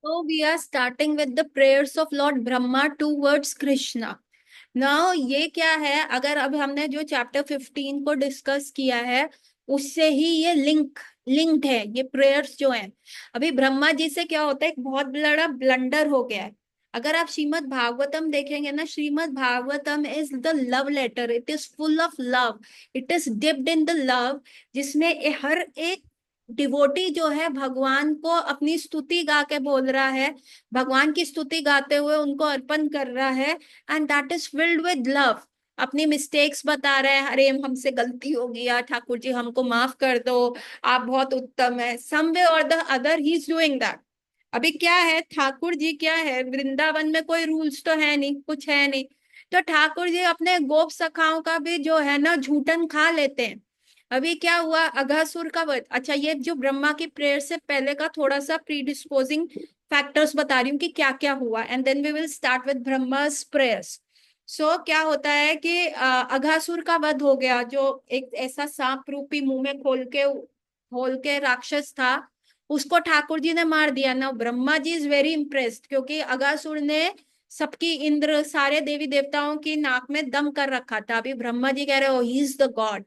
So we are starting with the prayers of Lord Brahma towards Krishna. Now ये क्या है, अगर अब हमने जो चैप्टर 15 को डिस्कस किया है उससे ही ये लिंक्ड है, ये प्रेयर्स जो हैं। अभी ब्रह्मा जी से क्या होता है, एक बहुत बड़ा ब्लंडर हो गया है। अगर आप श्रीमद् भागवतम देखेंगे ना, Srimad Bhagavatam is the love letter, it is full of love, it is dipped in the love, जिसमें हर एक डिवोटी जो है भगवान को अपनी स्तुति गा के बोल रहा है, भगवान की स्तुति गाते हुए उनको अर्पण कर रहा है। And that is filled with love. अपनी मिस्टेक्स बता रहे हैं, अरे हमसे गलती हो गया ठाकुर जी, हमको माफ कर दो, आप बहुत उत्तम है, सम वे और the other he is doing that. अभी क्या है, ठाकुर जी क्या है, वृंदावन में कोई रूल्स तो है नहीं, कुछ है नहीं, तो ठाकुर जी अपने गोप सखाओं का भी जो है ना झूठन खा लेते हैं। अभी क्या हुआ, अघासुर का वध। अच्छा, ये जो ब्रह्मा की प्रेयर से पहले का थोड़ा सा प्रीडिस्पोजिंग फैक्टर्स बता रही हूँ कि क्या क्या हुआ, and then we will start with Brahma's prayers. So क्या होता है कि अघासुर का वध हो गया, जो एक ऐसा सांप रूपी मुंह में खोल के राक्षस था, उसको ठाकुर जी ने मार दिया ना। Brahma ji is very impressed, क्योंकि अघासुर ने सबकी, इंद्र सारे देवी देवताओं की नाक में दम कर रखा था। अभी ब्रह्मा जी कह रहे हो ही इज द गॉड,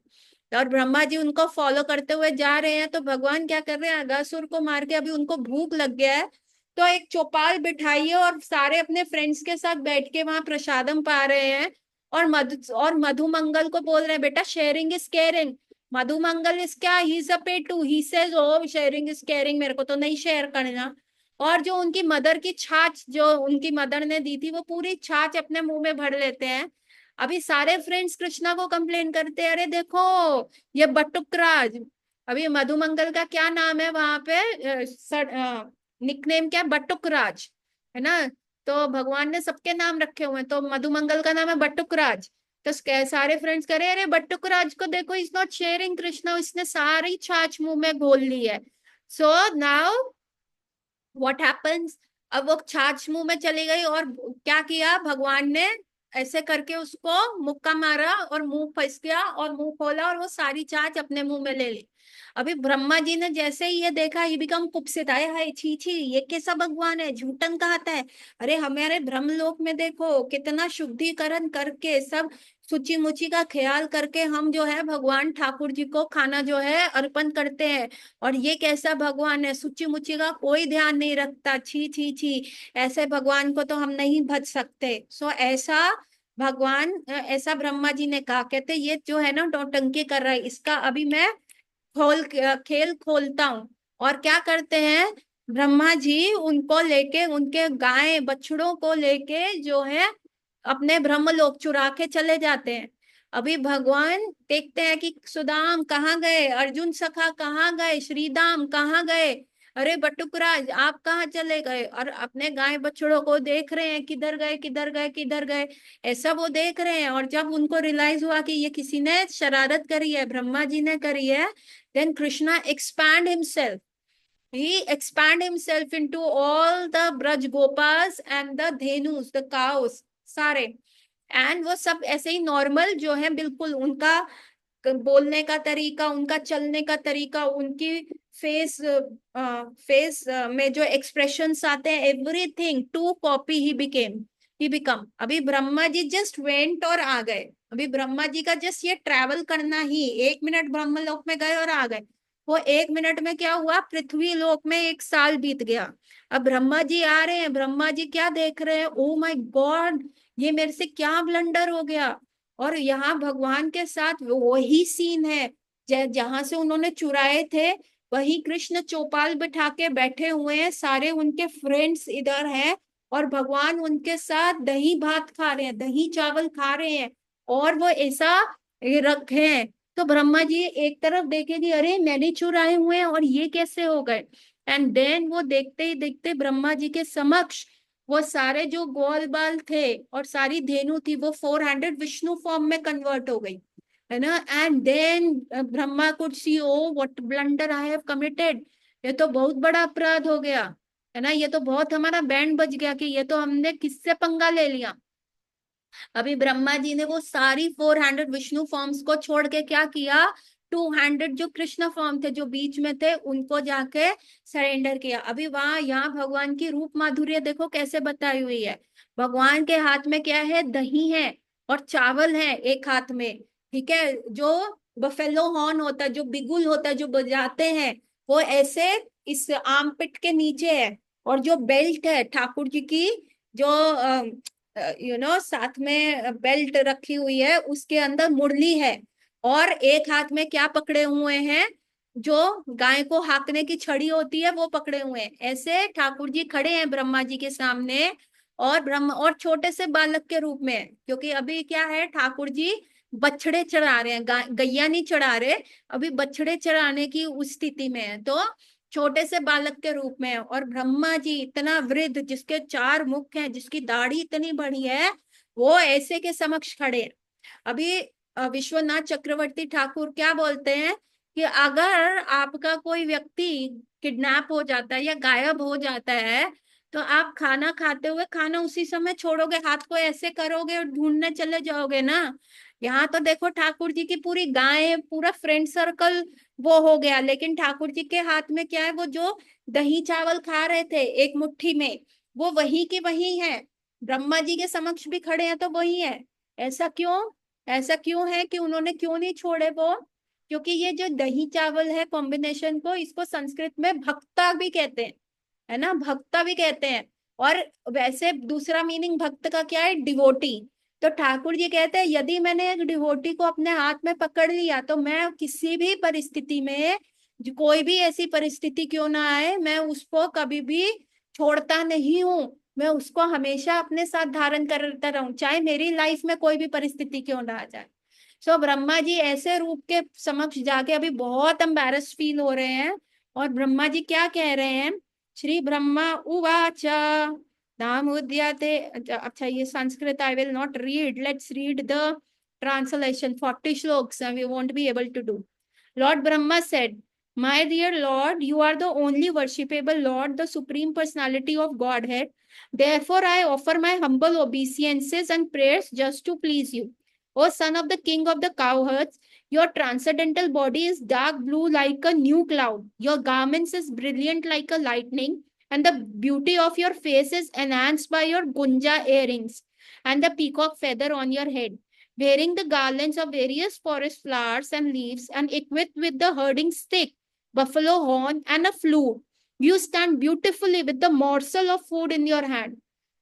और ब्रह्मा जी उनको फॉलो करते हुए जा रहे हैं, तो भगवान क्या कर रहे हैं, अगासुर को मार के, अभी उनको भूख लग गया है, तो एक चौपाल बिठाइए और सारे अपने फ्रेंड्स के साथ बैठ के वहां प्रसादम पा रहे हैं। और मधुमंगल को बोल रहे हैं, बेटा sharing is caring. Madhumangal is क्या, ही इज अ पेटू, he says oh sharing is caring, मेरे को तो नहीं शेयर करना। और जो उनकी मदर की छाछ, जो उनकी मदर ने दी थी, वो पूरी छाछ अपने मुंह में भर लेते हैं। अभी सारे फ्रेंड्स कृष्णा को कंप्लेन करते हैं, अरे देखो ये बटुकराज। अभी मधुमंगल का क्या नाम है वहां पे, निकनेम क्या है, बटुकराज, है ना। तो भगवान ने सबके नाम रखे हुए हैं, तो मधुमंगल का नाम है बटुकराज। तो सारे फ्रेंड्स करे, अरे बटुकराज को देखो, इज नॉट शेयरिंग कृष्णा, इसने सारी छाछ मुंह में घोल ली है। सो नाउ व्हाट हैपेंस, अब वो छाछ मुंह में चली गई, और क्या किया भगवान ने, ऐसे करके उसको मुक्का मारा और मुंह फंस गया, और मुंह खोला और वो सारी छाछ अपने मुंह में ले ली। अभी ब्रह्मा जी ने जैसे ही ये देखा, ये बिकम कुत्सित, आए हाय छी छी, ये कैसा भगवान है, झूठन कहता है। अरे हमारे ब्रह्मलोक में देखो कितना शुद्धिकरण करके, सब शुचि मुचि का ख्याल करके हम जो है भगवान ठाकुर जी को खाना जो है अर्पण करते हैं, और ये कैसा भगवान है, सुची मुची का कोई ध्यान नहीं रखता, छी छी छी, ऐसे भगवान को तो हम नहीं भज सकते। सो ऐसा भगवान, ऐसा ब्रह्मा जी ने कहा, कहते ये जो है ना नौटंकी कर रहा है, इसका अभी मैं खेल खोलता हूँ। और क्या करते हैं, ब्रह्मा जी उनको लेके, उनके गाय बछड़ों को लेके जो है अपने ब्रह्मलोक चुरा के चले जाते हैं। अभी भगवान देखते हैं कि सुदाम कहाँ गए, अर्जुन सखा कहाँ गए, श्रीदाम कहाँ गए, अरे बटुकराज आप कहाँ चले गए, और अपने गाय बछड़ों को देख रहे हैं, किधर गए किधर गए किधर गए, ऐसा वो देख रहे हैं। और जब उनको रियलाइज हुआ कि ये किसी ने शरारत करी है, ब्रह्मा जी ने करी है, then Krishna expand himself. He expand himself into all the Braj Gopas and the Dhenus, the cows, सारे। एंड वो सब ऐसे ही नॉर्मल जो है, बिल्कुल उनका बोलने का तरीका, उनका चलने का तरीका, उनकी फेस फेस में जो एक्सप्रेशंस आते हैं, एवरीथिंग टू कॉपी ही बिकम। अभी ब्रह्मा जी जस्ट वेंट और आ गए। अभी ब्रह्मा जी का जस्ट ये ट्रैवल करना ही, 1 मिनट ब्रह्मलोक में गए और आ गए। वो 1 मिनट में क्या हुआ, पृथ्वी लोक में 1 साल बीत गया। अब ब्रह्मा जी आ रहे हैं, ब्रह्मा जी क्या देख रहे हैं, ओ माय गॉड, ये मेरे से क्या ब्लंडर हो गया। और यहाँ भगवान के साथ वही सीन है, जहां से उन्होंने चुराए थे, वही कृष्ण चौपाल बिठा के बैठे हुए हैं, सारे उनके फ्रेंड्स इधर हैं, और भगवान उनके साथ दही भात खा रहे हैं, दही चावल खा रहे हैं, और वो ऐसा रखे हैं। तो ब्रह्मा जी एक तरफ देखे कि अरे मैंने चुराए हुए हैं और ये कैसे हो गए। एंड देन वो देखते ही देखते ब्रह्मा जी के समक्ष वो सारे जो ग्वाल बाल थे और सारी धेनु थी, वो 400 विष्णु फॉर्म में कन्वर्ट हो गई, है ना। And then Brahma could see, oh what blunder I have committed, ये तो बहुत बड़ा अपराध हो गया, है ना, ये तो बहुत हमारा बैंड बज गया, कि ये तो हमने किससे पंगा ले लिया। अभी ब्रह्मा जी ने वो सारी 400 विष्णु फॉर्म्स को छोड़ के क्या किया, टू हैंडेड जो कृष्ण फॉर्म थे, जो बीच में थे, उनको जाके सरेंडर किया। अभी वहां यहाँ भगवान की रूप माधुर्य देखो कैसे बताई हुई है। भगवान के हाथ में क्या है, दही है और चावल है एक हाथ में, ठीक है। जो बफेलो हॉर्न होता है, जो बिगुल होता है, जो बजाते हैं, वो ऐसे इस आर्मपिट के नीचे है। और जो बेल्ट है ठाकुर जी की, जो साथ में बेल्ट रखी हुई है, उसके अंदर मुरली है। और एक हाथ में क्या पकड़े हुए हैं, जो गाय को हाँकने की छड़ी होती है वो पकड़े हुए हैं। ऐसे ठाकुर जी खड़े हैं ब्रह्मा जी के सामने, और ब्रह्म और छोटे से बालक के रूप में, क्योंकि अभी क्या है, ठाकुर जी बछड़े चढ़ा रहे हैं, गैया नहीं चढ़ा रहे, अभी बछड़े चढ़ाने की उस स्थिति में है, तो छोटे से बालक के रूप में है। और ब्रह्मा जी इतना वृद्ध, जिसके 4 मुख हैं, जिसकी दाढ़ी इतनी बड़ी है, वो ऐसे के समक्ष खड़े हैं। अभी विश्वनाथ चक्रवर्ती ठाकुर क्या बोलते हैं कि अगर आपका कोई व्यक्ति किडनैप हो जाता है या गायब हो जाता है, तो आप खाना खाते हुए खाना उसी समय छोड़ोगे, हाथ को ऐसे करोगे और ढूंढने चले जाओगे ना। यहाँ तो देखो ठाकुर जी की पूरी गाय, पूरा फ्रेंड सर्कल वो हो गया, लेकिन ठाकुर जी के हाथ में क्या है, वो जो दही चावल खा रहे थे एक मुट्ठी में, वो वही की वही है। ब्रह्मा जी के समक्ष भी खड़े हैं तो वही है। ऐसा क्यों? ऐसा क्यों है कि उन्होंने क्यों नहीं छोड़े वो? क्योंकि ये जो दही चावल है कॉम्बिनेशन को, इसको संस्कृत में भक्ता भी कहते हैं, है ना, भक्ता भी कहते हैं। और वैसे दूसरा मीनिंग भक्त का क्या है, डिवोटी। तो ठाकुर जी कहते हैं यदि मैंने एक डिवोटी को अपने हाथ में पकड़ लिया, तो मैं किसी भी परिस्थिति में, जो कोई भी ऐसी परिस्थिति क्यों ना आए, मैं उसको कभी भी छोड़ता नहीं हूँ। मैं उसको हमेशा अपने साथ धारण करता रहूं, चाहे मेरी लाइफ में कोई भी परिस्थिति क्यों ना आ जाए। सो ब्रह्मा जी ऐसे रूप के समक्ष जाके अभी बहुत एम्बैरस फील हो रहे हैं। और ब्रह्मा जी क्या कह रहे हैं, श्री ब्रह्मा उवाच नाम उद्याते। अच्छा, ये Sanskrit I will not read, let's read the translation, 40 shlokas we won't be able to do. Lord Brahma said, my dear Lord, you are the only worshipable Lord, the Supreme Personality of Godhead. Therefore, I offer my humble obeisances and prayers just to please you. O son of the king of the cowherds, your transcendental body is dark blue like a new cloud. Your garments is brilliant like a lightning, and the beauty of your face is enhanced by your gunja earrings and the peacock feather on your head. Wearing the garlands of various forest flowers and leaves, and equipped with the herding stick, buffalo horn, and a flute, you stand beautifully with the morsel of food in your hand.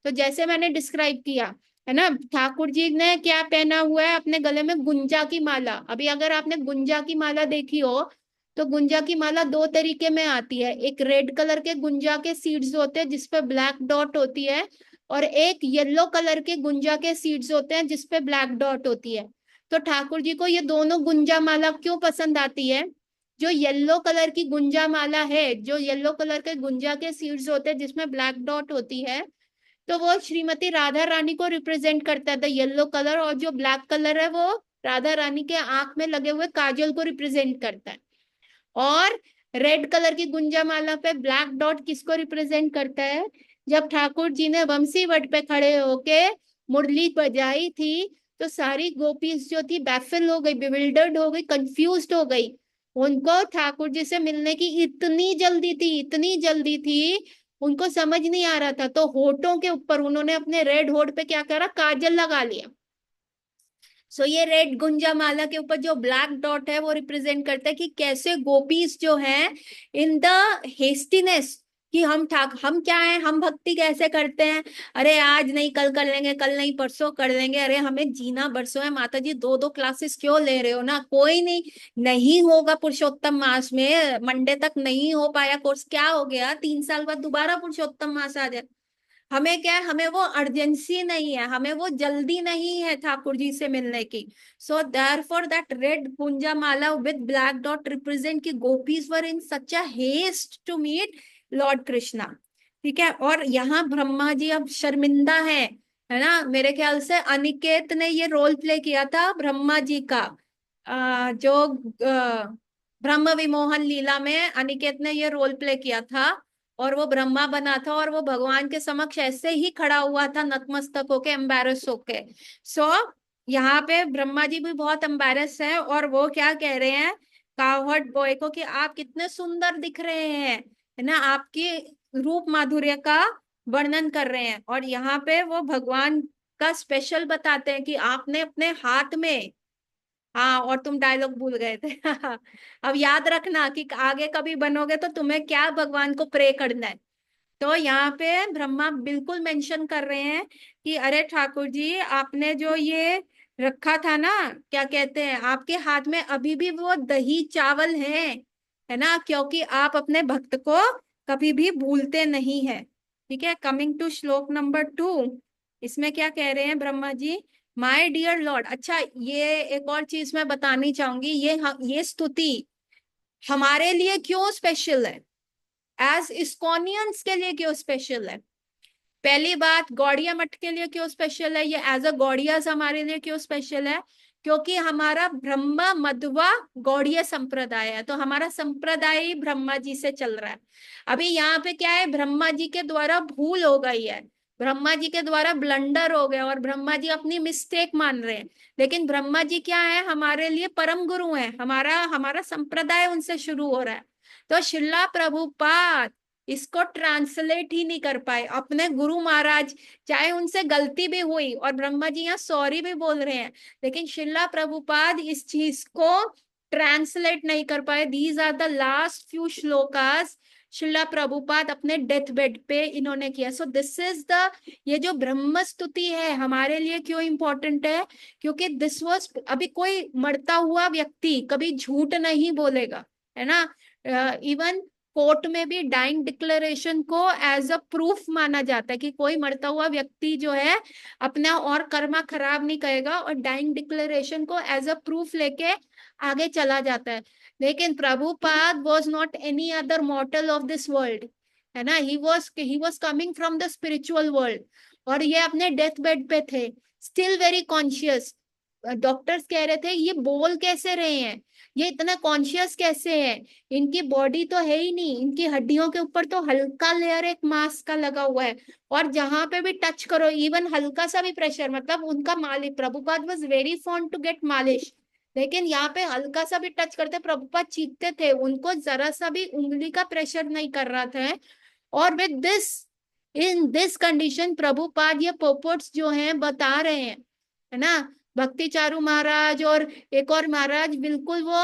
तो जैसे मैंने describe किया, है ना, ठाकुर जी ने क्या पहना हुआ है अपने गले में, गुंजा की माला। अभी अगर आपने गुंजा की माला देखी हो, तो गुंजा की माला 2 तरीके में आती है। एक रेड कलर के गुंजा के सीड्स होते हैं जिसपे ब्लैक डॉट होती है, और एक येलो कलर के गुंजा के सीड्स होते हैं जिसपे ब्लैक डॉट होती है। तो ठाकुर जी को ये दोनों गुंजा माला क्यों पसंद आती है? जो येलो कलर की गुंजा माला है, जो येलो कलर के गुंजा के सीड्स होते हैं जिसमें ब्लैक डॉट होती है, तो वो श्रीमती राधा रानी को रिप्रेजेंट करता है, द येलो कलर। और जो ब्लैक कलर है वो राधा रानी के आंख में लगे हुए काजल को रिप्रेजेंट करता है। और रेड कलर की गुंजा माला पे ब्लैक डॉट किसको रिप्रेजेंट करता है? जब ठाकुर जी ने वंशी वट पे खड़े होके मुरली बजाई थी, तो सारी गोपीज जो थी बैफिल हो गई, बिविल्डर्ड हो गई, कंफ्यूज्ड हो गई। उनको ठाकुर जी से मिलने की इतनी जल्दी थी, इतनी जल्दी थी, उनको समझ नहीं आ रहा था। तो होठों के ऊपर उन्होंने अपने रेड होठ पे क्या करा, काजल लगा लिया। सो ये रेड गुंजा माला के ऊपर जो ब्लैक डॉट है वो रिप्रेजेंट करता है कि कैसे गोपीज जो है, इन द हेस्टीनेस, कि हम क्या है, हम भक्ति कैसे करते हैं, अरे आज नहीं कल कर लेंगे, कल नहीं परसों कर लेंगे, अरे हमें जीना बरसों है माता जी, 2-2 क्लासेस क्यों ले रहे हो ना, कोई नहीं, नहीं होगा पुरुषोत्तम मास में, मंडे तक नहीं हो पाया कोर्स, क्या हो गया, 3 साल बाद दोबारा पुरुषोत्तम मास आ जाए। हमें क्या है, हमें वो अर्जेंसी नहीं है, हमें वो जल्दी नहीं है ठाकुर जी से मिलने की। So therefore that red gunja mala with black dot represent की gopis were in such a haste to meet Lord Krishna. ठीक है। और यहाँ ब्रह्मा जी अब शर्मिंदा है ना, मेरे ख्याल से अनिकेत ने ये रोल प्ले किया था ब्रह्मा जी का, जो ब्रह्म विमोहन लीला में अनिकेत ने ये रोल प्ले किया था, और वो ब्रह्मा बना था, और वो भगवान के समक्ष ऐसे ही खड़ा हुआ था नतमस्तक होके, एम्बैरस होके। सो यहाँ पे ब्रह्मा जी भी बहुत एम्बैरस है, और वो क्या कह रहे हैं कावर्ड बॉय को कि आप कितने सुंदर दिख रहे हैं, है ना, आपकी रूप माधुर्य का वर्णन कर रहे हैं। और यहाँ पे वो भगवान का स्पेशल बताते हैं कि आपने अपने हाथ में, हाँ, और तुम डायलॉग भूल गए थे अब याद रखना कि आगे कभी बनोगे तो तुम्हें क्या भगवान को प्रे करना है। तो यहाँ पे ब्रह्मा बिल्कुल मेंशन कर रहे हैं कि अरे ठाकुर जी, आपने जो ये रखा था ना, क्या कहते हैं, आपके हाथ में अभी भी वो दही चावल है ना, क्योंकि आप अपने भक्त को कभी भी भूलते नहीं है। ठीक है, कमिंग टू श्लोक नंबर 2, इसमें क्या कह रहे हैं Brahma ji, my dear Lord. अच्छा, ये एक और चीज मैं बतानी चाहूंगी, ये स्तुति हमारे लिए क्यों स्पेशल है, एज इस्कॉनियंस के लिए क्यों स्पेशल है। पहली बात, गौड़िया मठ के लिए क्यों स्पेशल है, ये एज अ गौड़ियास हमारे लिए क्यों स्पेशल है, क्योंकि हमारा ब्रह्मा मध्वा गौड़ीय संप्रदाय है, तो हमारा संप्रदाय ही ब्रह्मा जी से चल रहा है। अभी यहाँ पे क्या है, ब्रह्मा जी के द्वारा भूल हो गई है, ब्रह्मा जी के द्वारा ब्लंडर हो गया, और ब्रह्मा जी अपनी मिस्टेक मान रहे हैं। लेकिन ब्रह्मा जी क्या है, हमारे लिए परम गुरु है, हमारा हमारा संप्रदाय उनसे शुरू हो रहा है। तो शिला प्रभुपाद इसको ट्रांसलेट ही नहीं कर पाए अपने गुरु महाराज, चाहे उनसे गलती भी हुई और ब्रह्मा जी यहाँ सॉरी भी बोल रहे हैं, लेकिन शिला प्रभुपाद इस चीज को ट्रांसलेट नहीं कर पाए। These are the last few shlokas Srila Prabhupada अपने डेथ बेड पे इन्होंने किया। सो दिस इज द, ये जो ब्रह्म स्तुति है हमारे लिए क्यों इंपॉर्टेंट है, क्योंकि दिस वाज, अभी कोई मरता हुआ व्यक्ति कभी झूठ नहीं बोलेगा, है ना। इवन कोर्ट में भी डाइंग डिक्लेरेशन को एज अ प्रूफ माना जाता है कि कोई मरता हुआ व्यक्ति जो है अपना और कर्मा खराब नहीं करेगा, और डाइंग डिक्लेरेशन को एज अ प्रूफ लेके आगे चला जाता है। लेकिन Prabhupada was not any other मॉर्टल of this world, है ना, he was coming from the spiritual world, और ये अपने डेथ बेड पे थे, स्टिल वेरी कॉन्शियस। डॉक्टर्स कह रहे थे ये बोल कैसे रहे हैं, ये इतना कॉन्शियस कैसे है, इनकी बॉडी तो है ही नहीं, इनकी हड्डियों के ऊपर तो हल्का लेयर एक मांस का लगा हुआ है, और जहां पे भी टच करो, इवन हल्का सा भी प्रेशर, मतलब उनका मालिश, Prabhupada was very fond to get malish, लेकिन यहाँ पे हल्का सा भी टच करते प्रभुपाद चीखते थे, उनको जरा सा भी उंगली का प्रेशर नहीं कर रहा था। और with this, in this condition Prabhupada ये पोपोट्स जो हैं बता रहे हैं, है ना। भक्ति चारू महाराज और एक और महाराज बिल्कुल वो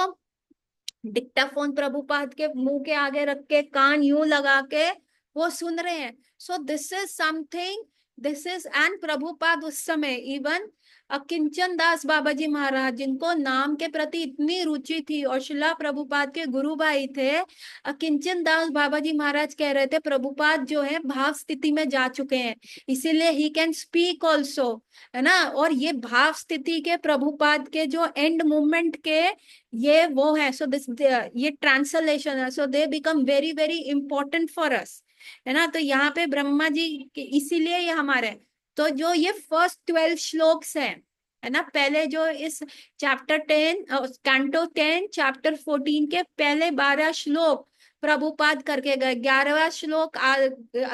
डिक्टाफोन प्रभुपाद के मुंह के आगे रख के कान यूं लगा के वो सुन रहे हैं। So this is something, this is, and Prabhupada उस समय इवन अकिंचन दास बाबा जी महाराज, जिनको नाम के प्रति इतनी रुचि थी और शिला प्रभुपाद के गुरु भाई थे, अकिंचन दास बाबा जी महाराज कह रहे थे प्रभुपाद जो है भाव स्थिति में जा चुके हैं, इसीलिए ही कैन स्पीक ऑल्सो, है ना। और ये भाव स्थिति के प्रभुपाद के जो एंड मूवमेंट के ये वो है, सो दिस, ये ट्रांसलेशन है, so they become very very important for us, है ना। तो यहाँ पे ब्रह्मा जी इसीलिए ये हमारे, तो जो ये फर्स्ट 12 श्लोक्स हैं, है ना, पहले जो इस चैप्टर 10, कैंटो 10 चैप्टर 14 के पहले 12 श्लोक प्रभुपाद करके गए, 11वां श्लोक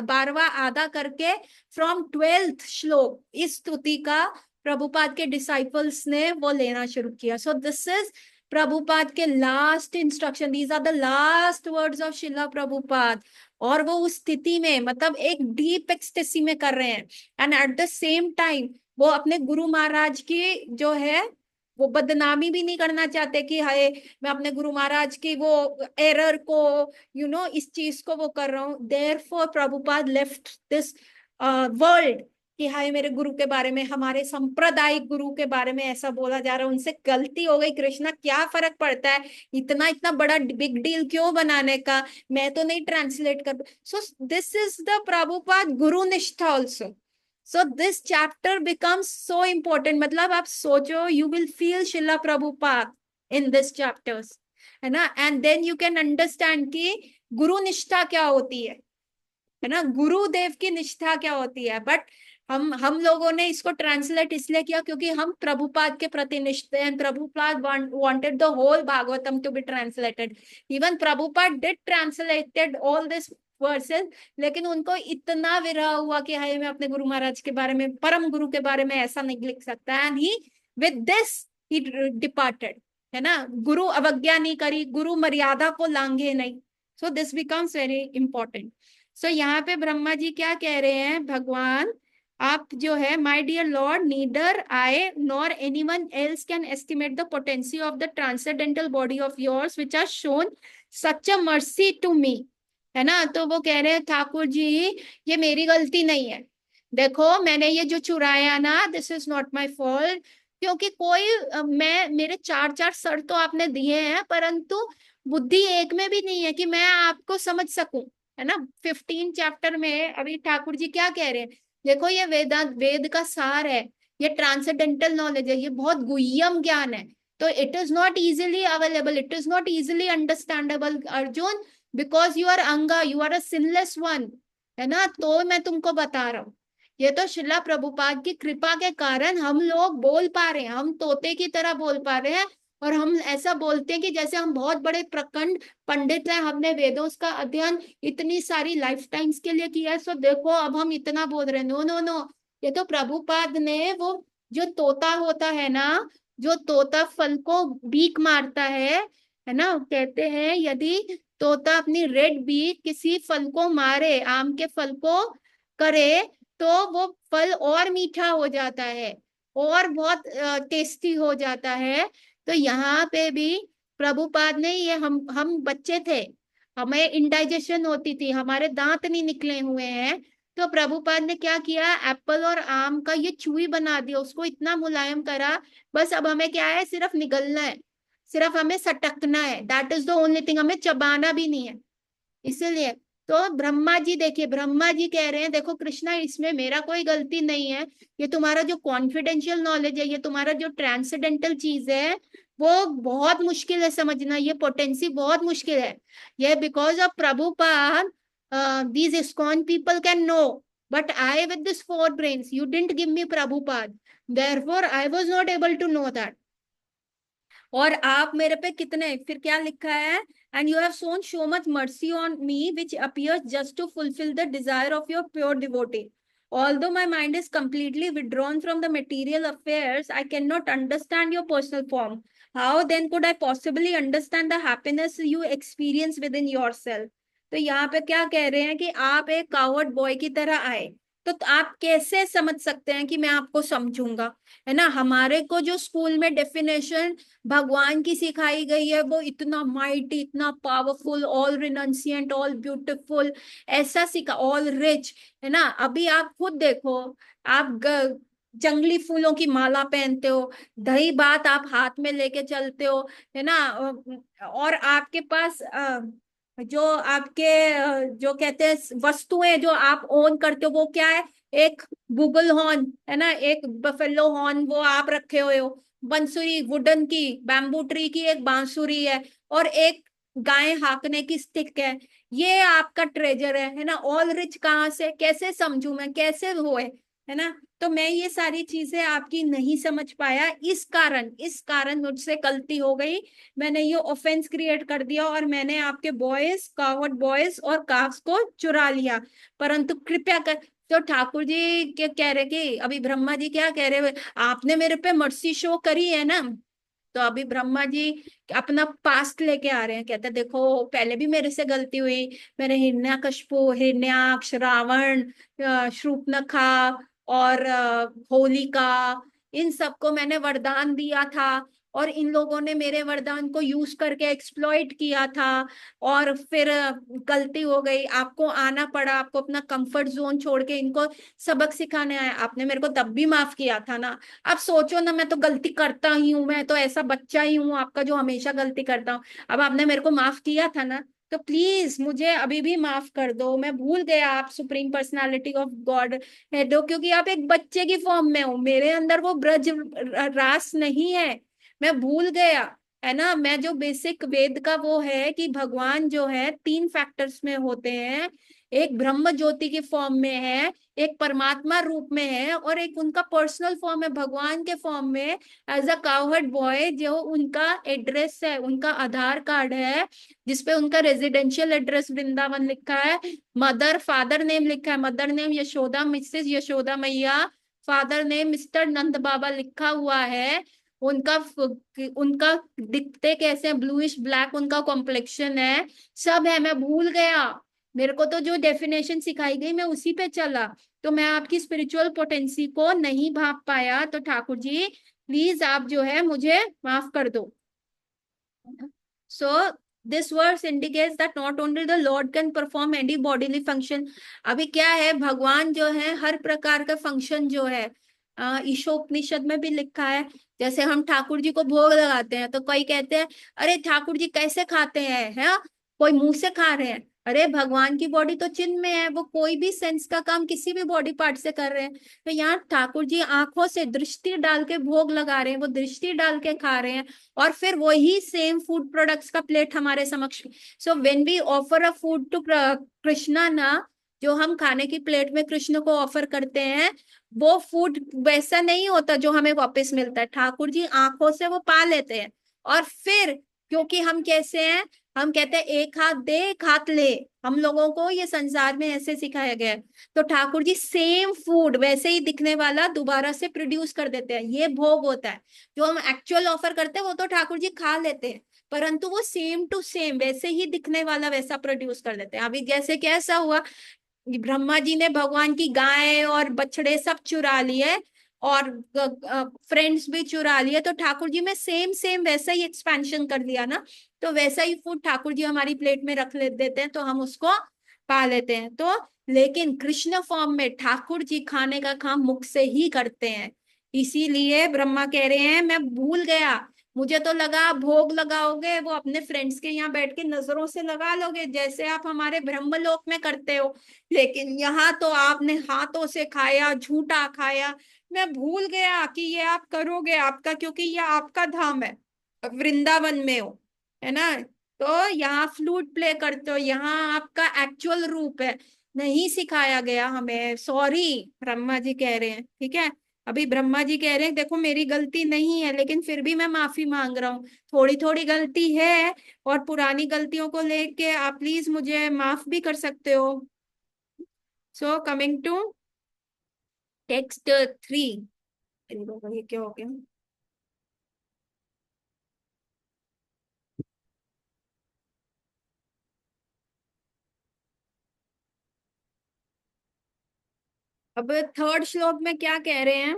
12वां आधा करके फ्रॉम 12th श्लोक इस स्तुति का प्रभुपाद के डिसाइपल्स ने वो लेना शुरू किया। सो दिस इज प्रभुपाद के last instruction, these are the last words of Srila Prabhupada, और वो उस स्थिति में मतलब एक डीप एक्सटेसी में कर रहे हैं, and at the same time वो अपने गुरु महाराज की जो है वो बदनामी भी नहीं करना चाहते कि हाय मैं अपने गुरु महाराज की वो एरर को इस चीज को वो कर रहा हूँ। Therefore Prabhupada left this world कि हाय मेरे गुरु के बारे में, हमारे सांप्रदायिक गुरु के बारे में ऐसा बोला जा रहा है, उनसे गलती हो गई, कृष्णा क्या फर्क पड़ता है, इतना इतना बड़ा बिग डील क्यों बनाने का, मैं तो नहीं ट्रांसलेट कर। सो दिस इज द प्रभुपाद गुरु निष्ठा also. So this chapter becomes so important, मतलब आप सोचो, you will feel Shila Prabhupada in this chapters, है ना, and then you can understand कि गुरु निष्ठा क्या होती है ना, गुरुदेव की निष्ठा क्या होती है। बट हम लोगों ने इसको ट्रांसलेट इसलिए किया क्योंकि हम प्रभुपाद के प्रति निष्ठ हैं, Prabhupada wanted the whole Bhagavatam to be translated, even Prabhupada did translated all this verses, लेकिन उनको इतना विरह हुआ कि हाय मैं अपने गुरु महाराज के बारे में, परम गुरु के बारे में ऐसा नहीं लिख सकता, and he with this he departed. है ना, गुरु अवज्ञा नहीं करी, गुरु मर्यादा को लांघे नहीं। So this becomes very important. So यहाँ पे ब्रह्मा जी क्या कह रहे हैं, भगवान आप जो है, my dear lord, neither I nor anyone else can estimate the potency of the transcendental body of yours which are shown such a mercy to me. है ना, तो वो कह रहे हैं ठाकुर जी ये मेरी गलती नहीं है, देखो मैंने ये जो चुराया ना, this is not my fault, क्योंकि कोई मैं, मेरे चार चार सर तो आपने दिए हैं, परंतु बुद्धि एक में भी नहीं है कि मैं आपको समझ सकूं। है ना, 15 चैप्टर में अभी ठाकुर जी क्या कह रहे हैं, देखो ये वेदांत वेद का सार है, ये ट्रांसेंडेंटल नॉलेज है, ये बहुत गुह्यम ज्ञान है, तो it is not easily available, it is not easily understandable Arjun, because you are Anagha, you are a sinless one. है ना, तो मैं तुमको बता रहा हूँ, ये तो शिला प्रभुपाद की कृपा के कारण हम लोग बोल पा रहे हैं, हम तोते की तरह बोल पा रहे हैं, और हम ऐसा बोलते हैं कि जैसे हम बहुत बड़े प्रखंड पंडित हैं, हमने वेदों का अध्ययन इतनी सारी लाइफ टाइम्स के लिए किया है, सो देखो अब हम इतना बोल रहे हैं। नो नो नो, ये तो प्रभुपाद ने वो जो तोता होता है ना, जो तोता फल को बीक मारता है ना, कहते हैं यदि तोता अपनी रेड बीक किसी फल को मारे, आम के फल को करे, तो वो फल और मीठा हो जाता है और बहुत टेस्टी हो जाता है। तो यहाँ पे भी प्रभुपाद ने ये, हम बच्चे थे, हमें इंडाइजेशन होती थी, हमारे दांत नहीं निकले हुए हैं, तो प्रभुपाद ने क्या किया, एप्पल और आम का ये चूई बना दिया, उसको इतना मुलायम करा, बस अब हमें क्या है, सिर्फ निगलना है, सिर्फ हमें सटकना है, that is the only thing, हमें चबाना भी नहीं है। इसलिए तो ब्रह्मा जी, देखिए ब्रह्मा जी कह रहे हैं देखो कृष्णा इसमें मेरा कोई गलती नहीं है, ये तुम्हारा जो कॉन्फिडेंशियल नॉलेज है, ये तुम्हारा जो ट्रांसेंडेंटल चीज है, वो बहुत मुश्किल है समझना, ये पोटेंसी बहुत मुश्किल है, ये because of Prabhupada these ISKCON people can know, but I with this four brains you didn't give me Prabhupada, therefore I was not able to know that. और आप मेरे पे कितने, फिर क्या लिखा है, and you have shown so much mercy on me which appears just to fulfil the desire of your pure devotee, although my mind is completely withdrawn from the material affairs, I cannot understand your personal form. How then could I possibly understand the happiness you experience within yourself? तो यहाँ पे क्या कह रहे हैं कि आप एक कावर्ड बॉय की तरह आए, तो आप कैसे समझ सकते हैं कि मैं आपको समझूंगा। है ना, हमारे को जो स्कूल में डेफिनेशन भगवान की सिखाई गई है, वो इतना माइटी, इतना पावरफुल, ऑल रिनंसिएंट, ऑल ब्यूटीफुल, ऐसा सिखा, ऑल रिच। है ना, अभी आप खुद देखो, आप जंगली फूलों की माला पहनते हो, दही भात आप हाथ में लेके चलते हो, है ना, और आपके पास जो आपके जो कहते हैं वस्तुएं जो आप ओन करते हो, वो क्या है, एक बुगल हॉर्न, है ना, एक बफेलो हॉर्न, वो आप रखे हुए हो, बंसुरी वुडन की, बैम्बू ट्री की एक बांसुरी है, और एक गाय हाँकने की स्टिक ये आपका ट्रेजर है ना, ऑल रिच कहाँ से, कैसे समझू मैं, कैसे हुए। है ना, तो मैं ये सारी चीजें आपकी नहीं समझ पाया, इस कारण मुझसे गलती हो गई, मैंने ये ऑफेंस क्रिएट कर दिया, और मैंने आपके बॉयज, कावर्ड बॉयज और काफ्स को चुरा लिया, परंतु कृपया कर। तो ठाकुर जी क्या कह रहे कि अभी ब्रह्मा जी क्या कह रहे, आपने मेरे पे मर्सी शो करी है ना, तो अभी ब्रह्मा जी अपना पास्ट लेके आ रहे हैं, कहते हैं देखो पहले भी मेरे से गलती हुई, मेरे हिरण्यकशिपु, हिरण्याक्ष, रावण, शूर्पणखा और होलिका, इन सबको मैंने वरदान दिया था, और इन लोगों ने मेरे वरदान को यूज करके एक्सप्लॉइट किया था, और फिर गलती हो गई, आपको आना पड़ा, आपको अपना कंफर्ट जोन छोड़ के इनको सबक सिखाने आया, आपने मेरे को तब भी माफ किया था ना। अब सोचो ना, मैं तो गलती करता ही हूँ, मैं तो ऐसा बच्चा ही हूँ आपका जो हमेशा गलती करता हूँ, अब आपने मेरे को माफ किया था ना, तो प्लीज मुझे अभी भी माफ कर दो, मैं भूल गया आप सुप्रीम पर्सनालिटी ऑफ गॉड है दो, क्योंकि आप एक बच्चे की फॉर्म में हो, मेरे अंदर वो ब्रज रास नहीं है, मैं भूल गया। है ना, मैं जो बेसिक वेद का वो है कि भगवान जो है 3 फैक्टर्स में होते हैं, एक ब्रह्म ज्योति की फॉर्म में है, एक परमात्मा रूप में है, और एक उनका पर्सनल फॉर्म है भगवान के फॉर्म में, एज अ कावर्ड बॉय, जो उनका एड्रेस है, उनका आधार कार्ड है, जिसपे उनका रेजिडेंशियल एड्रेस वृंदावन लिखा है, मदर फादर नेम लिखा है, mother name Yashoda, Mrs Yashoda मैया, फादर नेम मिस्टर नंद बाबा लिखा हुआ है, उनका उनका दिखते कैसे हैं, ब्लूइश ब्लैक उनका कॉम्प्लेक्शन है, सब है। मैं भूल गया, मेरे को तो जो डेफिनेशन सिखाई गई मैं उसी पे चला, तो मैं आपकी स्पिरिचुअल पोटेंसी को नहीं भाप पाया। तो ठाकुर जी प्लीज आप जो है मुझे माफ कर दो। So this verse indicates that not only the Lord can perform any bodily function। अभी क्या है, भगवान जो है हर प्रकार का फंक्शन जो है, ईशोपनिषद में भी लिखा है। जैसे हम ठाकुर जी को भोग लगाते हैं तो कोई कहते हैं अरे ठाकुर जी कैसे खाते हैं, है कोई मुंह से खा रहे हैं। अरे भगवान की बॉडी तो चिन्ह में है, वो कोई भी सेंस का काम किसी भी बॉडी पार्ट से कर रहे हैं। तो यहाँ ठाकुर जी आंखों से दृष्टि डाल के भोग लगा रहे हैं, वो दृष्टि डाल के खा रहे हैं, और फिर वही सेम फूड प्रोडक्ट्स का प्लेट हमारे समक्ष। So when we offer a food to Krishna ना, जो हम खाने की प्लेट में कृष्ण को ऑफर करते हैं, वो फूड वैसा नहीं होता जो हमें वापस मिलता है। ठाकुर जी आंखों से वो पा लेते हैं, और फिर क्योंकि हम कैसे हैं, हम कहते हैं एक हाथ दे एक हाथ ले, हम लोगों को ये संसार में ऐसे सिखाया गया है। तो ठाकुर जी सेम फूड वैसे ही दिखने वाला दोबारा से प्रोड्यूस कर देते हैं, ये भोग होता है। जो हम एक्चुअल ऑफर करते हैं वो तो ठाकुर जी खा लेते हैं, परंतु वो सेम टू सेम वैसे ही दिखने वाला वैसा प्रोड्यूस कर देते हैं। अभी जैसे कैसा हुआ, ब्रह्मा जी ने भगवान की गाय और बछड़े सब चुरा लिए, और फ्रेंड्स भी चुरा लिए, तो ठाकुर जी में सेम सेम वैसा ही एक्सपेंशन कर दिया ना। तो वैसा ही फूड ठाकुर जी हमारी प्लेट में रख ले देते हैं, तो हम उसको पा लेते हैं। तो लेकिन कृष्ण फॉर्म में ठाकुर जी खाने का काम मुख से ही करते हैं। इसीलिए ब्रह्मा कह रहे हैं मैं भूल गया, मुझे तो लगा आप भोग लगाओगे वो अपने फ्रेंड्स के यहाँ बैठ के नजरों से लगा लोगे जैसे आप हमारे ब्रह्मलोक में करते हो, लेकिन यहाँ तो आपने हाथों से खाया, झूठा खाया। मैं भूल गया कि ये आप करोगे, आपका क्योंकि ये आपका धाम है, वृंदावन में हो, है ना। तो यहाँ फ्लूट प्ले करते हो, यहाँ आपका एक्चुअल रूप है, नहीं सिखाया गया हमें, सॉरी। ब्रह्मा जी कह रहे हैं ठीक है, अभी ब्रह्मा जी कह रहे हैं देखो मेरी गलती नहीं है, लेकिन फिर भी मैं माफी मांग रहा हूँ, थोड़ी थोड़ी गलती है, और पुरानी गलतियों को लेके आप प्लीज मुझे माफ भी कर सकते हो। So coming to text 3। ये क्या हो गया, अब थर्ड श्लोक में क्या कह रहे हैं।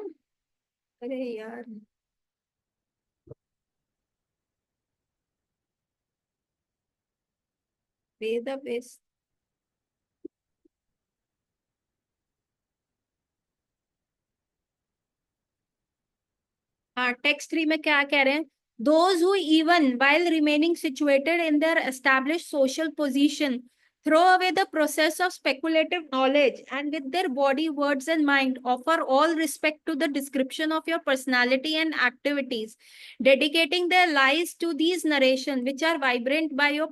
अरे यार, वेद वेस, हाँ टेक्स्ट 3 में क्या कह रहे हैं, those who even while remaining situated in their established social position throw away the process of speculative knowledge and with their body, words and mind offer all respect to the description of your personality and activities, dedicating their lives to these narrations which are vibrant by your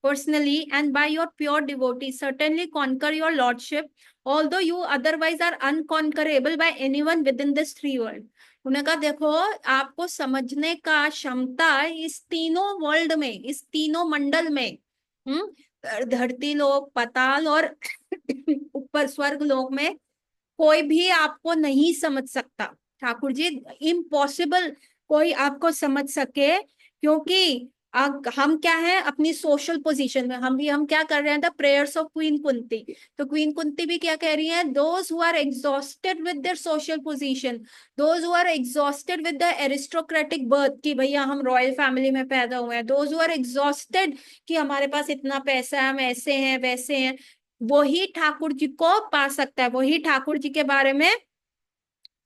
personally and by your pure devotees certainly conquer your lordship, although you otherwise are unconquerable by anyone within this three world। उन्होंने कहा देखो, आपको समझने का क्षमता इस तीनों world में, इस तीनों मंडल में, धरती लोक, पाताल और ऊपर स्वर्ग लोक में कोई भी आपको नहीं समझ सकता। ठाकुर जी इम्पॉसिबल कोई आपको समझ सके, क्योंकि हम क्या है अपनी सोशल पोजीशन में, हम क्या कर रहे हैं, the prayers of queen Kunti. तो क्वीन कुंती भी क्या कह रही है, those who are exhausted with their social position, those who are exhausted with the aristocratic birth कि भैया हम रॉयल फैमिली में पैदा हुए हैं, दोज हु आर एग्जॉस्टेड कि हमारे पास इतना पैसा है, हम ऐसे हैं वैसे हैं, वही ठाकुर जी को पा सकता है, वही ठाकुर जी के बारे में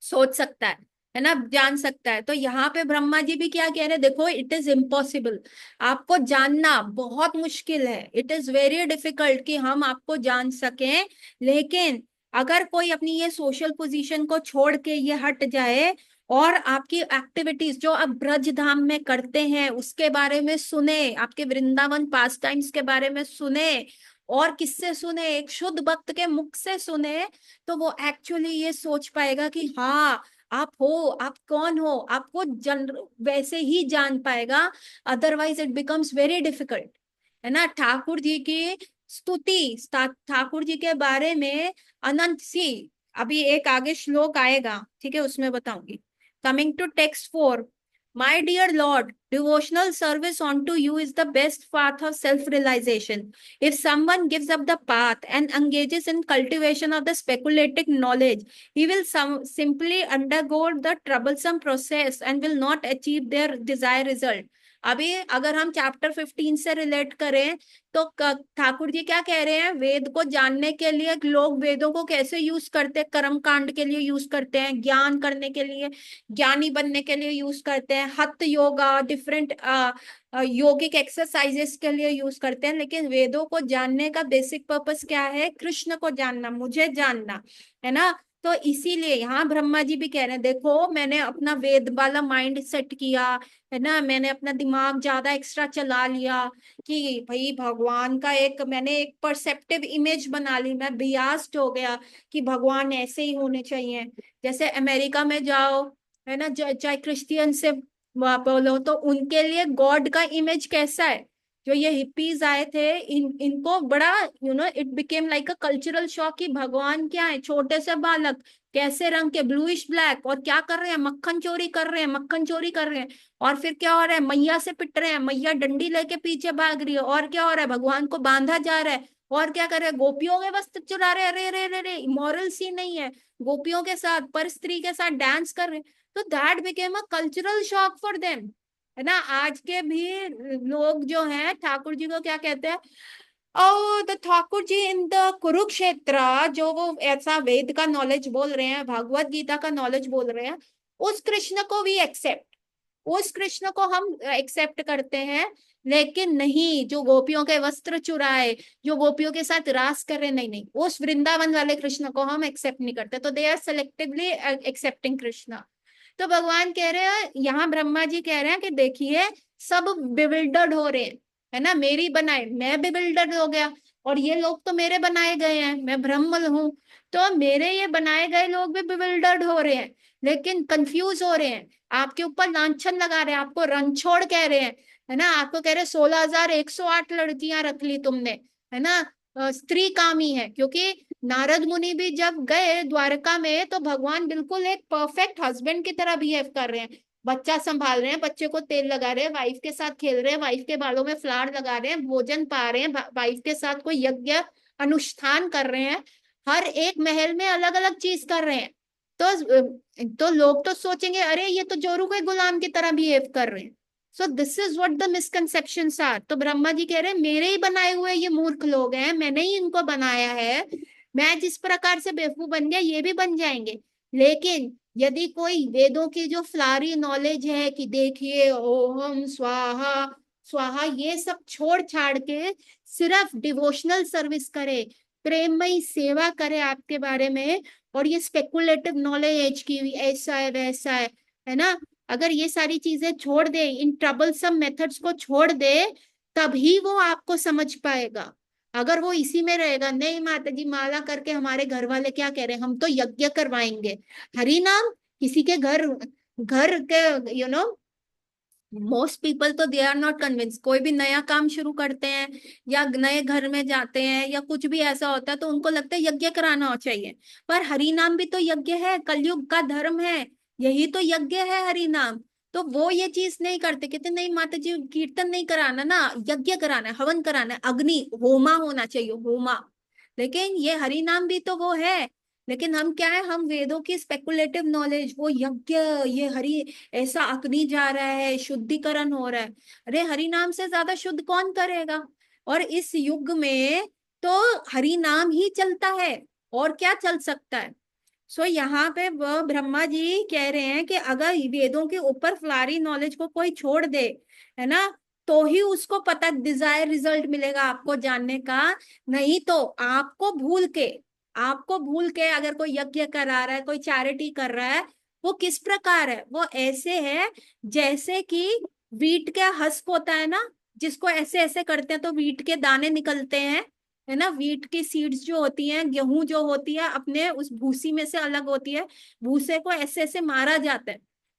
सोच सकता है ना, जान सकता है। तो यहाँ पे ब्रह्मा जी भी क्या कह रहे हैं, देखो इट इज इम्पॉसिबल, आपको जानना बहुत मुश्किल है, इट इज वेरी डिफिकल्ट कि हम आपको जान सकें। लेकिन अगर कोई अपनी ये सोशल पोजीशन को छोड़ के ये हट जाए और आपकी एक्टिविटीज जो आप ब्रज धाम में करते हैं उसके बारे में सुने, आपके वृंदावन पास टाइम्स के बारे में सुने, और किससे सुने, एक शुद्ध भक्त के मुख से सुने, तो वो एक्चुअली ये सोच पाएगा कि हाँ आप हो, आप कौन हो, आपको जन वैसे ही जान पाएगा। Otherwise it becomes very difficult, है ना। ठाकुर जी की स्तुति, ठाकुर जी के बारे में अनंत सी, अभी एक आगे श्लोक आएगा ठीक है उसमें बताऊंगी। Coming to text 4. My dear Lord, devotional service unto you is the best path of self realization. If someone gives up the path and engages in cultivation of the speculative knowledge, he will simply undergo the troublesome process and will not achieve their desired result. अभी अगर हम chapter 15 से relate करें तो ठाकुर जी क्या कह रहे हैं, वेद को जानने के लिए लोग वेदों को कैसे यूज करते हैं, कर्म कांड के लिए यूज करते हैं, ज्ञान करने के लिए, ज्ञानी बनने के लिए यूज करते हैं, हठ योगा, डिफरेंट योगिक एक्सरसाइजेस के लिए यूज करते हैं। लेकिन वेदों को जानने का बेसिक पर्पस क्या है? कृष्ण को जानना, मुझे जानना, है ना। तो इसीलिए यहाँ ब्रह्मा जी भी कह रहे हैं, देखो मैंने अपना वेद वाला माइंड सेट किया, है ना, मैंने अपना दिमाग ज्यादा एक्स्ट्रा चला लिया कि भाई भगवान का एक मैंने एक परसेप्टिव इमेज बना ली, मैं बियास्ड हो गया कि भगवान ऐसे ही होने चाहिए। जैसे अमेरिका में जाओ, है ना, चाहे क्रिश्चियन से बोलो तो उनके लिए गॉड का इमेज कैसा है। जो ये हिप्पीज आए थे, इनको बड़ा it became like a cultural shock कि भगवान क्या है, छोटे से बालक, कैसे रंग के, ब्लूइश ब्लैक, और क्या कर रहे हैं, मक्खन चोरी कर रहे हैं, मक्खन चोरी कर रहे हैं। और फिर क्या हो रहा है, मैया से पिट रहे हैं, मैया डंडी लेके पीछे भाग रही है, और क्या हो रहा है, भगवान को बांधा जा रहा है, और क्या कर रहे हैं, गोपियों के वस्त्र चुरा रहे हैं, अरे अरे अरे अरे, मॉरल सीन नहीं है, गोपियों के साथ, पर स्त्री के साथ डांस कर रहे हैं। तो that became a cultural shock for them, है ना। आज के भी लोग जो हैं ठाकुर जी को क्या कहते हैं, और the Thakur ji in the Kurukshetra, जो वो ऐसा वेद का नॉलेज बोल रहे हैं, भगवत गीता का नॉलेज बोल रहे हैं, उस कृष्ण को भी एक्सेप्ट, उस कृष्ण को हम एक्सेप्ट करते हैं। लेकिन नहीं, जो गोपियों के वस्त्र चुराए, जो गोपियों के साथ रास कर रहे, नहीं नहीं, उस वृंदावन वाले कृष्ण को हम एक्सेप्ट नहीं करते। तो they are selectively accepting Krishna. तो भगवान कह रहे हैं, यहाँ ब्रह्मा जी कह रहे हैं कि देखिए सब बिविल्डर्ड हो रहे हैं, है ना, मेरी बनाए, मैं बिविल्डर्ड हो गया, और ये लोग तो मेरे बनाए गए हैं, मैं ब्रह्म हूं, तो मेरे ये बनाए गए लोग भी बिविल्डर्ड हो रहे हैं, लेकिन कंफ्यूज हो रहे हैं, आपके ऊपर लांछन लगा रहे हैं, आपको रणछोड़ कह रहे हैं, है ना, आपको कह रहे 16,108 लड़कियां रख ली तुमने, है ना, स्त्री कामी है। क्योंकि नारद मुनि भी जब गए द्वारका में तो भगवान बिल्कुल एक परफेक्ट हस्बैंड की तरह बिहेव कर रहे हैं, बच्चा संभाल रहे हैं, बच्चे को तेल लगा रहे हैं, वाइफ के साथ खेल रहे हैं, वाइफ के बालों में फ्लावर लगा रहे हैं, भोजन पा रहे हैं, वाइफ के साथ कोई यज्ञ अनुष्ठान कर रहे हैं, हर एक महल में अलग अलग चीज कर रहे हैं। तो लोग तो सोचेंगे अरे ये तो जोरू के गुलाम की तरह बिहेव कर रहे हैं। So this is what the misconceptions are. तो ब्रह्मा जी कह रहे हैं मेरे ही बनाए हुए ये मूर्ख लोग हैं, मैंने ही इनको बनाया है, मैं जिस प्रकार से बेवकूफ बन गया ये भी बन जाएंगे। लेकिन यदि कोई वेदों की जो फ्लारी नॉलेज है कि देखिए ओम स्वाहा स्वाहा ये सब छोड़ छाड़ के सिर्फ डिवोशनल सर्विस करे, प्रेममयी सेवा करे आपके बारे में, और ये स्पेकुलेटिव नॉलेज की ऐसा है वैसा है ना, अगर ये सारी चीजें छोड़ दे, इन ट्रबलसम मेथड्स को छोड़ दे, तभी वो आपको समझ पाएगा। अगर वो इसी में रहेगा, नहीं माता जी माला करके हमारे घर वाले क्या कह रहे हैं, हम तो यज्ञ करवाएंगे, हरि नाम, किसी के घर, घर के मोस्ट पीपल तो दे आर नॉट कन्विंस, कोई भी नया काम शुरू करते हैं या नए घर में जाते हैं या कुछ भी ऐसा होता है तो उनको लगता है यज्ञ कराना हो चाहिए। पर हरि नाम भी तो यज्ञ है, कलयुग का धर्म है, यही तो यज्ञ है हरि नाम। तो वो ये चीज नहीं करते, कहते नहीं माता जी कीर्तन नहीं कराना ना, यज्ञ कराना है, हवन कराना है, अग्नि होमा होना चाहिए, होमा। लेकिन ये हरि नाम भी तो वो है। लेकिन हम क्या है, हम वेदों की स्पेकुलेटिव नॉलेज, वो यज्ञ, ये हरि, ऐसा अग्नि जा रहा है, शुद्धिकरण हो रहा है, अरे हरि नाम से ज्यादा शुद्ध कौन करेगा। और इस युग में तो हरि नाम ही चलता है, और क्या चल सकता है। सो यहाँ पे वो ब्रह्मा जी कह रहे हैं कि अगर वेदों के ऊपर फ्लारी नॉलेज को कोई छोड़ दे, है ना, तो ही उसको पता डिजायर रिजल्ट मिलेगा आपको जानने का। नहीं तो आपको भूल के अगर कोई यज्ञ करा रहा है, कोई चैरिटी कर रहा है, वो किस प्रकार है, वो ऐसे है जैसे कि वीट का हस्क होता है ना, जिसको ऐसे ऐसे करते हैं तो वीट के दाने निकलते हैं, है ना, वीट की सीड्स जो होती हैं, गेहूं जो होती है अपने उस भूसी में से अलग होती है, भूसे को ऐसे ऐसे मारा जाता है,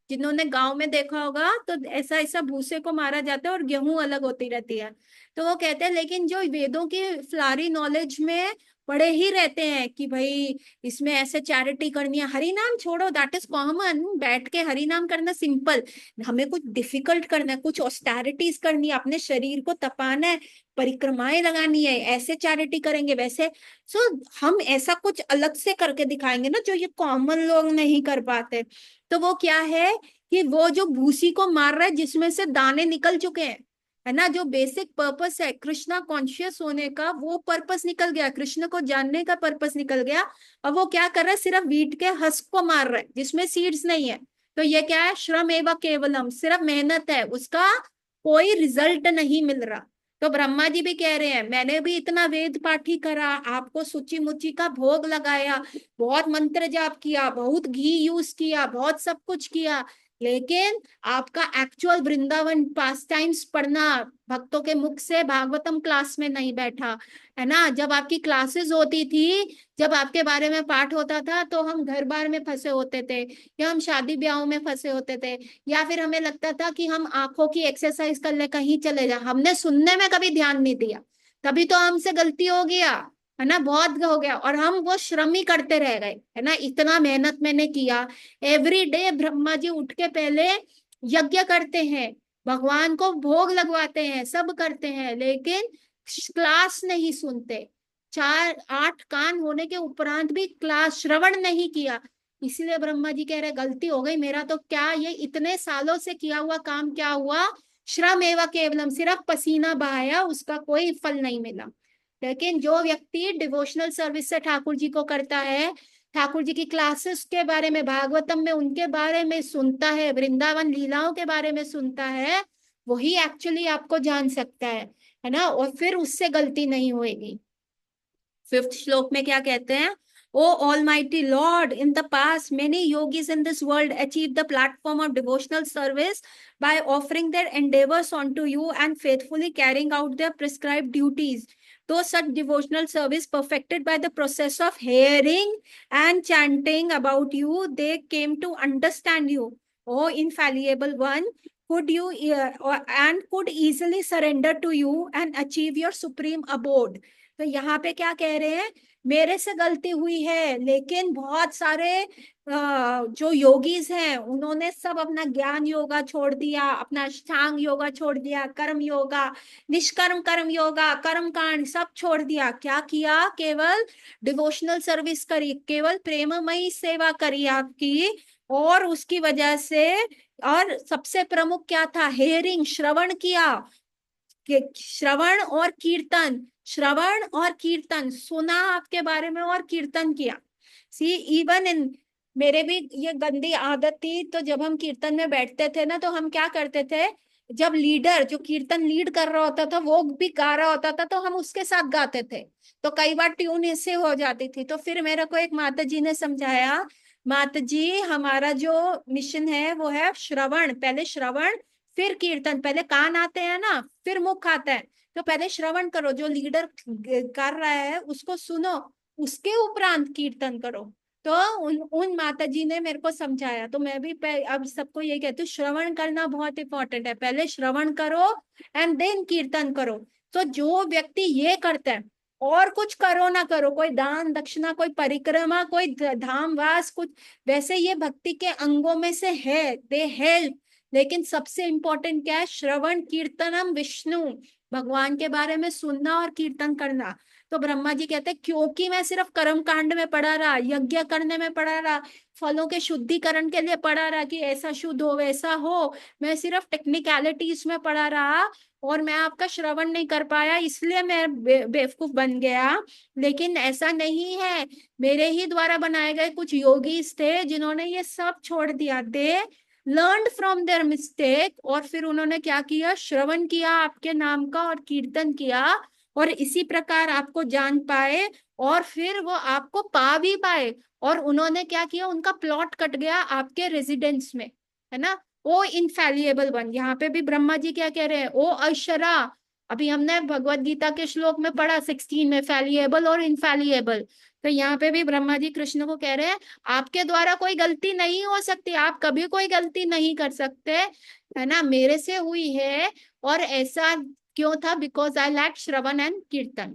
जिन्होंने गांव में देखा होगा तो ऐसा ऐसा भूसे को मारा जाता है और गेहूं अलग होती रहती है। तो वो कहते हैं लेकिन जो वेदों की फ्लारी नॉलेज में पढ़े ही रहते हैं कि भाई इसमें ऐसे चैरिटी करनी है। हरि नाम छोड़ो, दैट इज कॉमन, बैठ के हरि नाम करना सिंपल। हमें कुछ डिफिकल्ट करना है, कुछ ऑस्टेरिटीज करनी है, अपने शरीर को तपाना है, परिक्रमाएं लगानी है, ऐसे चैरिटी करेंगे वैसे। सो हम ऐसा कुछ अलग से करके दिखाएंगे ना जो ये कॉमन लोग नहीं कर पाते। तो वो क्या है कि वो जो भूसी को मार रहा है जिसमें से दाने निकल चुके हैं, है ना, जो बेसिक पर्पस है कृष्णा कॉन्शियस होने का, वो पर्पस निकल गया, कृष्ण को जानने का पर्पस निकल गया। और वो क्या कर रहा है, सिर्फ वीट के हस्क को मार रहा है जिसमें सीड्स नहीं है। तो ये क्या है, श्रम एवं केवलम, सिर्फ मेहनत है, उसका कोई रिजल्ट नहीं मिल रहा। तो ब्रह्मा जी भी कह रहे हैं मैंने भी इतना वेद पाठी करा, आपको सूची मुची का भोग लगाया, बहुत मंत्र जाप किया, बहुत घी यूज किया, बहुत सब कुछ किया, लेकिन आपका एक्चुअल वृंदावन पास टाइम्स पढ़ना, भक्तों के मुख से भागवतम क्लास में नहीं बैठा, है ना। जब आपकी क्लासेस होती थी, जब आपके बारे में पाठ होता था, तो हम घर बार में फंसे होते थे, या हम शादी ब्याहों में फंसे होते थे, या फिर हमें लगता था कि हम आंखों की एक्सरसाइज कर ले, कहीं चले जा, हमने सुनने में कभी ध्यान नहीं दिया। तभी तो हमसे गलती हो गया, है ना, बहुत हो गया, और हम वो श्रम ही करते रह गए, है ना, इतना मेहनत मैंने किया। एवरी डे ब्रह्मा जी उठ के पहले यज्ञ करते हैं, भगवान को भोग लगवाते हैं, सब करते हैं, लेकिन क्लास नहीं सुनते। 4 8 कान होने के उपरांत भी क्लास श्रवण नहीं किया। इसीलिए ब्रह्मा जी कह रहे गलती हो गई, मेरा तो क्या ये इतने सालों से किया हुआ काम क्या हुआ, श्रम एवं केवलम, सिर्फ पसीना बहाया, उसका कोई फल नहीं मिला। लेकिन जो व्यक्ति डिवोशनल सर्विस से ठाकुर जी को करता है, ठाकुर जी की क्लासेस के बारे में, भागवतम में उनके बारे में सुनता है, वृंदावन लीलाओं के बारे में सुनता है, वही एक्चुअली आपको जान सकता है ना, और फिर उससे गलती नहीं होगी। 5th श्लोक में क्या कहते हैं, O Almighty Lord, in the past, many yogis in this world achieved the platform of devotional service by offering their endeavors onto you and faithfully carrying out their prescribed duties. Though such devotional service perfected by the process of hearing and chanting about you, they came to understand you, O infallible one, could you and could easily surrender to you and achieve your supreme abode. तो यहाँ पे क्या कह रहे हैं, मेरे से गलती हुई है, लेकिन बहुत सारे जो योगीज हैं उन्होंने सब अपना ज्ञान योगा छोड़ दिया, अपना अष्टांग योगा छोड़ दिया, कर्म योगा, निष्कर्म कर्म योगा, कर्म कांड सब छोड़ दिया। क्या किया, केवल डिवोशनल सर्विस करी, केवल प्रेममयी सेवा करी आपकी, और उसकी वजह से, और सबसे प्रमुख क्या था, हेयरिंग, श्रवण किया, श्रवण और कीर्तन, श्रवण और कीर्तन सुना आपके बारे में और कीर्तन किया। सी इवन इन, मेरे भी ये गंदी आदत थी, तो जब हम कीर्तन में बैठते थे ना, तो हम क्या करते थे, जब लीडर जो कीर्तन लीड कर रहा होता था वो भी गा रहा होता था, तो हम उसके साथ गाते थे, तो कई बार ट्यून इससे हो जाती थी। तो फिर मेरे को एक माता जी ने समझाया, माता जी हमारा जो मिशन है वो है श्रवण, पहले श्रवण फिर कीर्तन, पहले कान आते हैं ना फिर मुख आता है, तो पहले श्रवण करो, जो लीडर कर रहा है उसको सुनो, उसके उपरांत कीर्तन करो। तो उन माता जी ने मेरे को समझाया, तो मैं भी अब सबको ये कहती हूँ, श्रवण करना बहुत इंपॉर्टेंट है, पहले श्रवण करो एंड देन कीर्तन करो। तो जो व्यक्ति ये करता है, और कुछ करो ना करो, कोई दान दक्षिणा, कोई परिक्रमा, कोई धाम वास, कुछ वैसे ये भक्ति के अंगों में से है, दे हेल्प, लेकिन सबसे इंपॉर्टेंट क्या है, श्रवण कीर्तनम विष्णु, भगवान के बारे में सुनना और कीर्तन करना। तो ब्रह्मा जी कहते हैं क्योंकि मैं सिर्फ कर्म कांड में पढ़ा रहा, यज्ञ करने में पढ़ा रहा, फलों के शुद्धिकरण के लिए पढ़ा रहा कि ऐसा शुद्ध हो वैसा हो, मैं सिर्फ टेक्निकलिटीज में पढ़ा रहा, और मैं आपका श्रवण नहीं कर पाया, इसलिए मैं बेवकूफ बन गया। लेकिन ऐसा नहीं है, मेरे ही द्वारा बनाए गए कुछ योगीज थे जिन्होंने ये सब छोड़ दिया, they learn from their mistake, और फिर उन्होंने क्या किया, श्रवण किया आपके नाम का और कीर्तन किया, और इसी प्रकार आपको जान पाए, और फिर वो आपको पा भी पाए। और उन्होंने क्या किया, उनका प्लॉट कट गया आपके रेजिडेंस में, है ना। ओ इनफैलिएबल वन, यहाँ पे भी ब्रह्मा जी क्या कह रहे हैं, ओ अक्षरा, अभी हमने भगवत गीता के श्लोक में पढ़ा 16 में, फैलिएबल और इनफैलिएबल, तो यहाँ पे भी ब्रह्मा जी कृष्ण को कह रहे हैं आपके द्वारा कोई गलती नहीं हो सकती, आप कभी कोई गलती नहीं कर सकते, है ना, मेरे से हुई है। और ऐसा क्यों था, because I lack shravan and kirtan.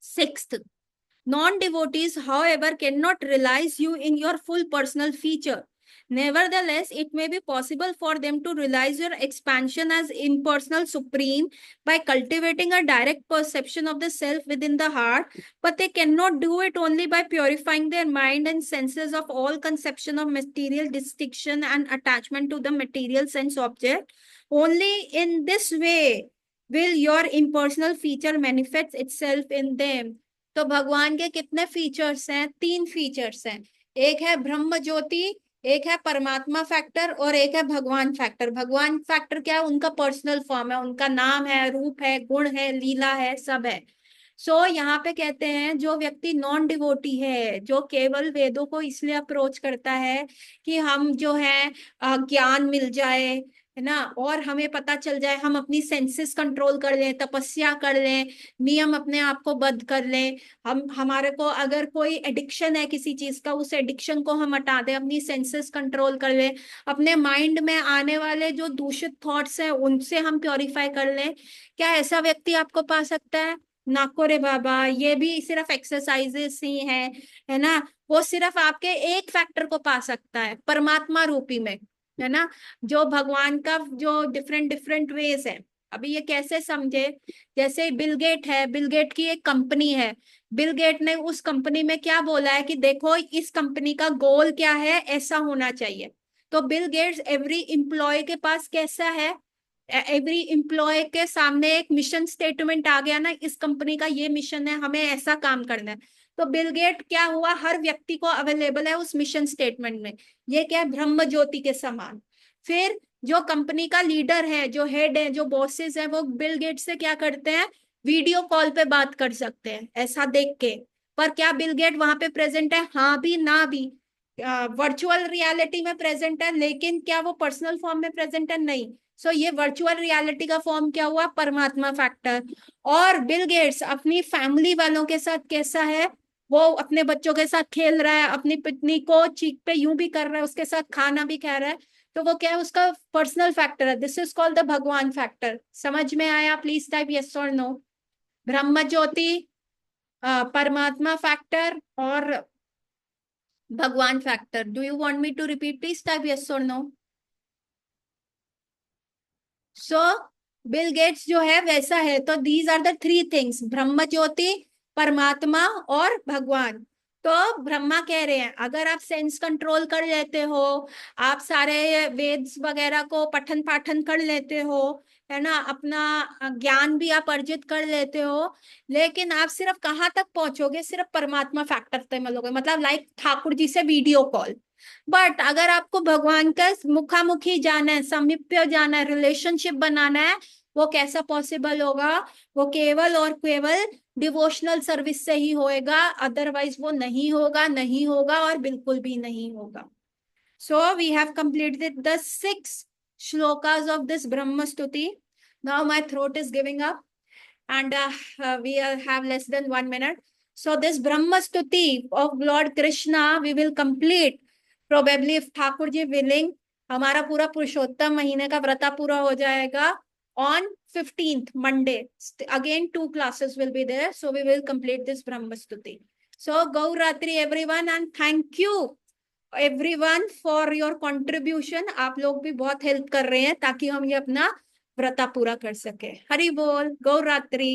6th, Non-devotees, however, cannot realize you in your full personal feature. Nevertheless, it may be possible for them to realize your expansion as impersonal supreme by cultivating a direct perception of the self within the heart, but they cannot do it only by purifying their mind and senses of all conception of material distinction and attachment to the material sense object. Only in this way will your impersonal feature manifest itself in them. तो भगवान के कितने features हैं? 3 features हैं। एक है ब्रह्म ज्योति, एक है परमात्मा फैक्टर और एक है भगवान फैक्टर। भगवान फैक्टर क्या है? उनका पर्सनल फॉर्म है, उनका नाम है, रूप है, गुण है, लीला है, सब है। यहाँ पे कहते हैं जो व्यक्ति नॉन डिवोटी है, जो केवल वेदों को इसलिए अप्रोच करता है कि हम जो है ज्ञान मिल जाए, है ना, और हमें पता चल जाए, हम अपनी सेंसेस कंट्रोल कर लें, तपस्या कर लें, नियम अपने आप को बद्ध कर लें, हम हमारे को अगर कोई एडिक्शन है किसी चीज का, उस एडिक्शन को हम हटा दें, अपनी सेंसेस कंट्रोल कर लें, अपने माइंड में आने वाले जो दूषित थॉट्स हैं उनसे हम प्योरीफाई कर लें। क्या ऐसा व्यक्ति आपको पा सकता है? ना को रे बाबा, ये भी सिर्फ एक्सरसाइजेस ही है ना। वो सिर्फ आपके एक फैक्टर को पा सकता है, परमात्मा रूपी में, है ना, जो भगवान का जो डिफरेंट डिफरेंट वेज है। अभी ये कैसे समझे? जैसे बिल गेट है, बिल गेट की एक कंपनी है, बिल गेट ने उस कंपनी में क्या बोला है कि देखो इस कंपनी का गोल क्या है, ऐसा होना चाहिए। तो बिल गेट्स एवरी एम्प्लॉय के पास कैसा है, एवरी एम्प्लॉय के सामने एक मिशन स्टेटमेंट आ गया ना, इस कंपनी का ये मिशन है, हमें ऐसा काम करना है। तो बिल गेट क्या हुआ, हर व्यक्ति को अवेलेबल है उस मिशन स्टेटमेंट में। ये क्या है? ब्रह्म ज्योति के समान। फिर जो कंपनी का लीडर है, जो हेड है, जो बॉसेस है, वो बिल गेट से क्या करते हैं? वीडियो कॉल पे बात कर सकते हैं ऐसा देख के। पर क्या बिल गेट वहां पे प्रेजेंट है? हाँ भी ना भी। वर्चुअल रियलिटी में प्रेजेंट है, लेकिन क्या वो पर्सनल फॉर्म में प्रेजेंट है? नहीं। ये वर्चुअल रियलिटी का फॉर्म क्या हुआ? परमात्मा फैक्टर। और बिल गेट्स अपनी फैमिली वालों के साथ कैसा है? वो अपने बच्चों के साथ खेल रहा है, अपनी पत्नी को चीख पे यूं भी कर रहा है, उसके साथ खाना भी खा रहा है। तो वो क्या है? उसका पर्सनल फैक्टर है। This is called the Bhagavan factor. समझ में आया? प्लीज टाइप यस और no. Brahmajyoti, Paramatma factor और Bhagavan factor. Do you want me to repeat? Please type yes और नो। सो बिल गेट्स जो है वैसा है। तो दीज आर द 3 थिंग्स, ब्रह्म ज्योति, परमात्मा और भगवान। तो ब्रह्मा कह रहे हैं अगर आप सेंस कंट्रोल कर लेते हो, आप सारे वेद्स वगैरह को पठन पाठन कर लेते हो, है ना, अपना ज्ञान भी आप अर्जित कर लेते हो, लेकिन आप सिर्फ कहाँ तक पहुंचोगे? सिर्फ परमात्मा फैक्टर तक मिलोगे, मतलब लाइक ठाकुर जी से वीडियो कॉल। बट अगर आपको भगवान का मुखामुखी जाना है, समीप्य जाना है, रिलेशनशिप बनाना है, वो कैसा पॉसिबल होगा? वो केवल और केवल डिवोशनल सर्विस से ही होएगा, अदरवाइज वो नहीं होगा, नहीं होगा और बिल्कुल भी नहीं होगा। So we have completed the 6 shlokas of this Brahma Stuti. Now my throat is giving up and we have less than 1 minute. So this Brahma Stuti of Lord Krishna we will complete probably if Thakur ji willing. हमारा पूरा पुरुषोत्तम महीने का व्रता पूरा हो जाएगा on 15th Monday. Again 2 classes will be there, so we will complete this Brahma Stuti. So Gauratri everyone and thank you everyone for your contribution. आप लोग भी बहुत हेल्प कर रहे हैं ताकि हम ये अपना व्रता पूरा कर सके। हरि बोल, गौरात्रि।